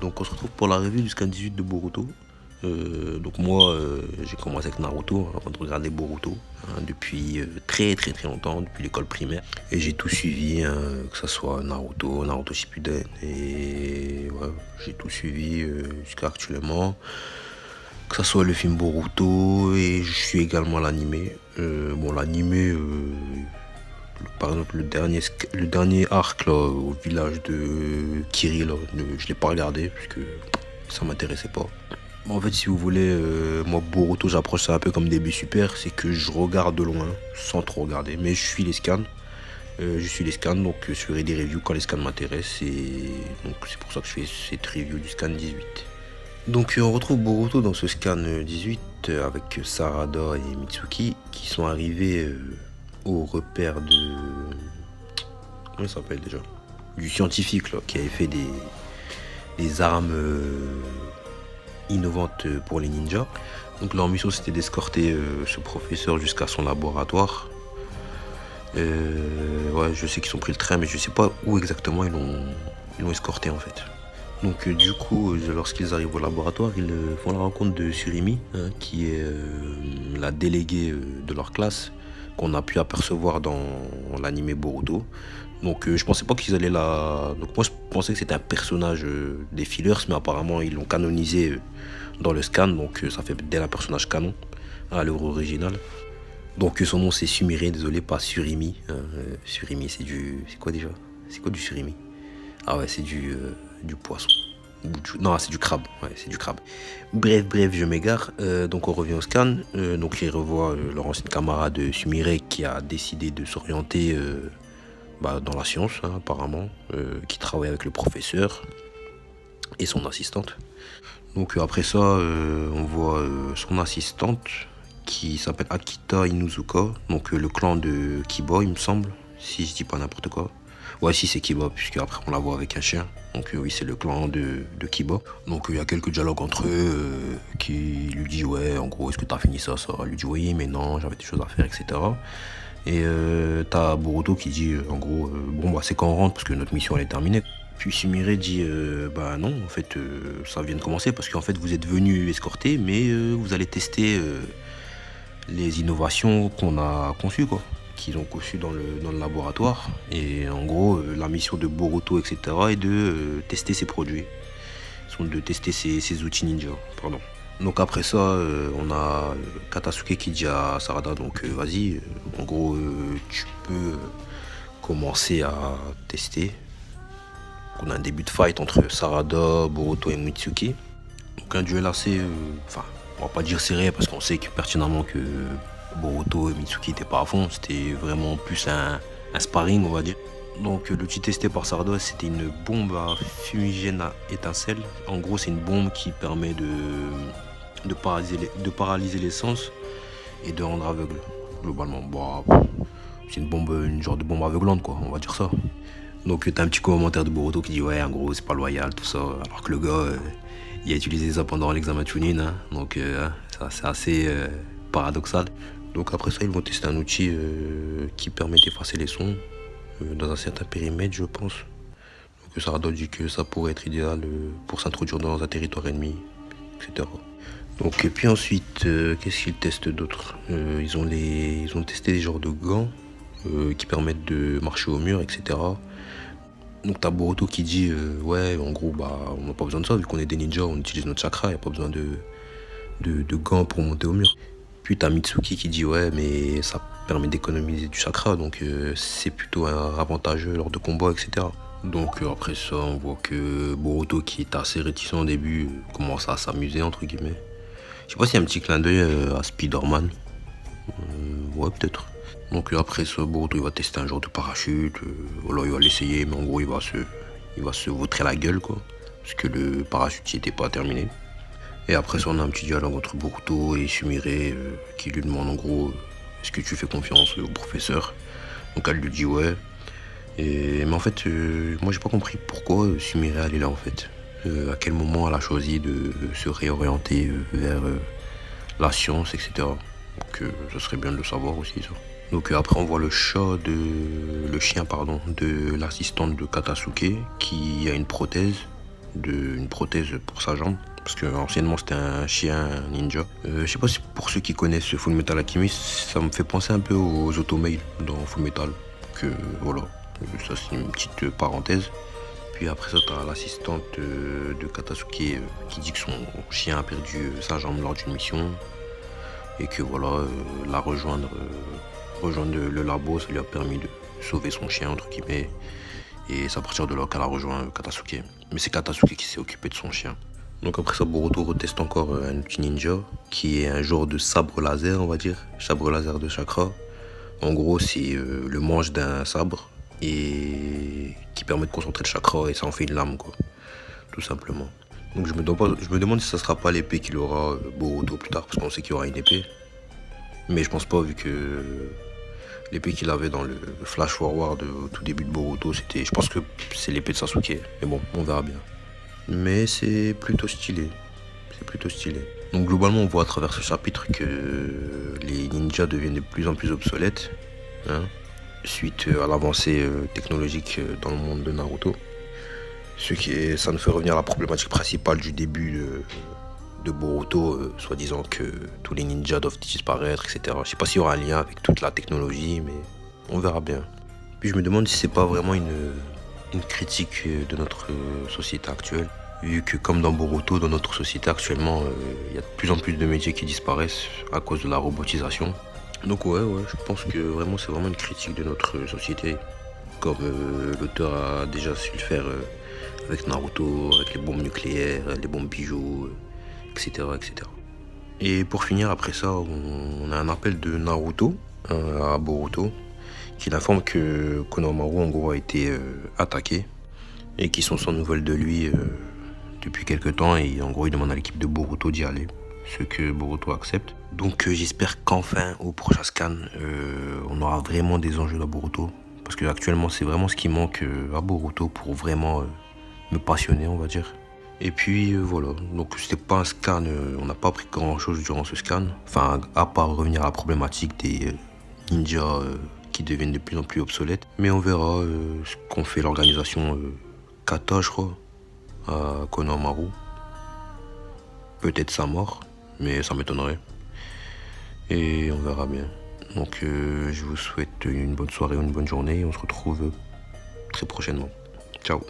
Donc on se retrouve pour la review du scan 18 de Boruto. Donc moi j'ai commencé avec Naruto avant de regarder Boruto depuis très longtemps, depuis l'école primaire. Et j'ai tout suivi, que ce soit Naruto Shippuden. Et ouais, j'ai tout suivi jusqu'à actuellement. Que ce soit le film Boruto et je suis également l'animé. L'animé, par exemple le dernier arc là, au village de Kiri, là, je l'ai pas regardé parce que ça m'intéressait pas. En fait, si vous voulez, moi Boruto j'approche ça un peu comme Début Super, c'est que je regarde de loin sans trop regarder, mais je suis les scans. Donc je ferai des reviews quand les scans m'intéressent et donc c'est pour ça que je fais cette review du scan 18. Donc on retrouve Boruto dans ce scan 18 avec Sarada et Mitsuki qui sont arrivés au repère de... Comment il s'appelle déjà? Du scientifique là, qui avait fait des armes innovantes pour les ninjas. Donc leur mission c'était d'escorter ce professeur jusqu'à son laboratoire. Ouais, je sais qu'ils ont pris le train mais je sais pas où exactement ils l'ont escorté en fait. Donc du coup, lorsqu'ils arrivent au laboratoire, ils font la rencontre de Surimi, qui est la déléguée de leur classe, qu'on a pu apercevoir dans l'anime Boruto. Donc je pensais pas qu'ils allaient la... Donc moi je pensais que c'était un personnage des fillers, mais apparemment ils l'ont canonisé dans le scan, donc ça fait d'elle un personnage canon à l'heure originale. Donc son nom c'est Sumire, désolé, pas Surimi. Surimi c'est du... C'est quoi déjà? C'est quoi du Surimi? Ah ouais, c'est du poisson. Non, c'est du crabe. Ouais, c'est du crabe. Bref, je m'égare. Donc on revient au scan. Donc ils revoient leur ancienne camarade Sumire qui a décidé de s'orienter dans la science, apparemment, qui travaille avec le professeur et son assistante. Donc après ça, on voit son assistante qui s'appelle Akita Inuzuka, donc le clan de Kiba, il me semble, si je dis pas n'importe quoi. Ouais, si c'est Kiba, puisque après on la voit avec un chien. Donc oui, c'est le clan de Kiba. Donc il y a quelques dialogues entre eux qui lui dit ouais, en gros, est-ce que t'as fini ça? Elle lui dit oui, mais non, j'avais des choses à faire, etc. Et t'as Boruto qui dit en gros, c'est quand on rentre parce que notre mission elle est terminée. Puis Sumire dit bah non, en fait ça vient de commencer parce qu'en fait vous êtes venu escorter, mais vous allez tester les innovations qu'on a conçues quoi, qu'ils ont conçues dans le laboratoire. Et en gros la mission de Boruto etc est de tester ses produits, de tester ses outils ninja, pardon. Donc après ça on a Katasuke qui dit à Sarada donc vas-y, en gros tu peux commencer à tester. On a un début de fight entre Sarada, Boruto et Mitsuki. Donc un duel assez... on va pas dire serré parce qu'on sait pertinemment que Boruto et Mitsuki n'étaient pas à fond. C'était vraiment plus un sparring, on va dire. Donc l'outil testé par Sarada, c'était une bombe à fumigène à étincelles. En gros, c'est une bombe qui permet de paralyser les sens et de rendre aveugle, globalement. C'est une genre de bombe aveuglante, quoi, on va dire ça. Donc t'as un petit commentaire de Boruto qui dit ouais, en gros c'est pas loyal tout ça, alors que le gars il a utilisé ça pendant l'examen Chunin, donc ça c'est assez paradoxal. Donc après ça ils vont tester un outil qui permet d'effacer les sons dans un certain périmètre, je pense. Donc Sarada dit que ça pourrait être idéal pour s'introduire dans un territoire ennemi, etc. Donc et puis ensuite qu'est-ce qu'ils testent d'autre? Ils ont testé des genres de gants qui permettent de marcher au mur, etc. Donc t'as Boruto qui dit ouais, en gros on n'a pas besoin de ça vu qu'on est des ninjas, on utilise notre chakra, il n'y a pas besoin de gants pour monter au mur. Puis t'as Mitsuki qui dit ouais, mais ça permet d'économiser du chakra, donc c'est plutôt avantageux lors de combats, etc. Donc après ça on voit que Boruto qui est assez réticent au début commence à s'amuser entre guillemets. Je sais pas s'il y a un petit clin d'œil à Spider-Man. Ouais, peut-être. Donc après ça, Boruto il va tester un genre de parachute. Voilà, il va l'essayer, mais en gros il va se vautrer la gueule quoi, parce que le parachute n'était pas terminé. Et après ça on a un petit dialogue entre Boruto et Sumire qui lui demande en gros est-ce que tu fais confiance au professeur? Donc elle lui dit ouais. Mais en fait moi j'ai pas compris pourquoi Sumire elle est là en fait. À quel moment elle a choisi de se réorienter vers la science, etc. Donc ça serait bien de le savoir aussi ça. Donc après on voit le chien de l'assistante de Katasuke qui a une prothèse d'une prothèse pour sa jambe. Parce que anciennement c'était un chien ninja. Je sais pas si pour ceux qui connaissent Full Metal Alchemist, ça me fait penser un peu aux automails dans Full Metal. Que voilà, ça c'est une petite parenthèse. Puis après ça, t'as l'assistante de Katasuki qui dit que son chien a perdu sa jambe lors d'une mission. Et que voilà, la rejoindre le labo, ça lui a permis de sauver son chien, entre guillemets. Et c'est à partir de là qu'elle a rejoint Katasuki. Mais c'est Katasuki qui s'est occupé de son chien. Donc après ça, Boruto reteste encore un outil ninja, qui est un genre de sabre laser, on va dire. Sabre laser de chakra. En gros, c'est le manche d'un sabre et qui permet de concentrer le chakra et ça en fait une lame, quoi. Tout simplement. Donc je me demande si ça sera pas l'épée qu'il aura Boruto plus tard, parce qu'on sait qu'il y aura une épée. Mais je pense pas, vu que l'épée qu'il avait dans le flash forward au tout début de Boruto, c'était, je pense que c'est l'épée de Sasuke. Mais bon, on verra bien. Mais c'est plutôt stylé. C'est plutôt stylé. Donc globalement, on voit à travers ce chapitre que les ninjas deviennent de plus en plus obsolètes, hein, suite à l'avancée technologique dans le monde de Naruto. Ça nous fait revenir à la problématique principale du début de Boruto, soi-disant que tous les ninjas doivent disparaître, etc. Je sais pas s'il y aura un lien avec toute la technologie, mais on verra bien. Puis je me demande si c'est pas vraiment une critique de notre société actuelle. Vu que comme dans Boruto, dans notre société actuellement, il y a de plus en plus de métiers qui disparaissent à cause de la robotisation. Donc ouais, je pense que vraiment c'est vraiment une critique de notre société. Comme l'auteur a déjà su le faire avec Naruto, avec les bombes nucléaires, les bombes bijoux, etc., etc. Et pour finir, après ça, on a un appel de Naruto à Boruto qui l'informe que Konohamaru en gros a été attaqué et qu'ils sont sans nouvelles de lui depuis quelques temps, et en gros il demande à l'équipe de Boruto d'y aller, ce que Boruto accepte. Donc j'espère qu'enfin au prochain scan on aura vraiment des enjeux à Boruto, parce que actuellement c'est vraiment ce qui manque à Boruto pour vraiment me passionner, on va dire. Et puis voilà, donc c'était pas un scan, on n'a pas appris grand chose durant ce scan, enfin à part revenir à la problématique des ninjas qui deviennent de plus en plus obsolètes. Mais on verra ce qu'on fait l'organisation Kata, je crois, à Konohamaru. Peut-être sa mort, mais ça m'étonnerait. Et on verra bien. Donc je vous souhaite une bonne soirée ou une bonne journée. On se retrouve très prochainement. Ciao.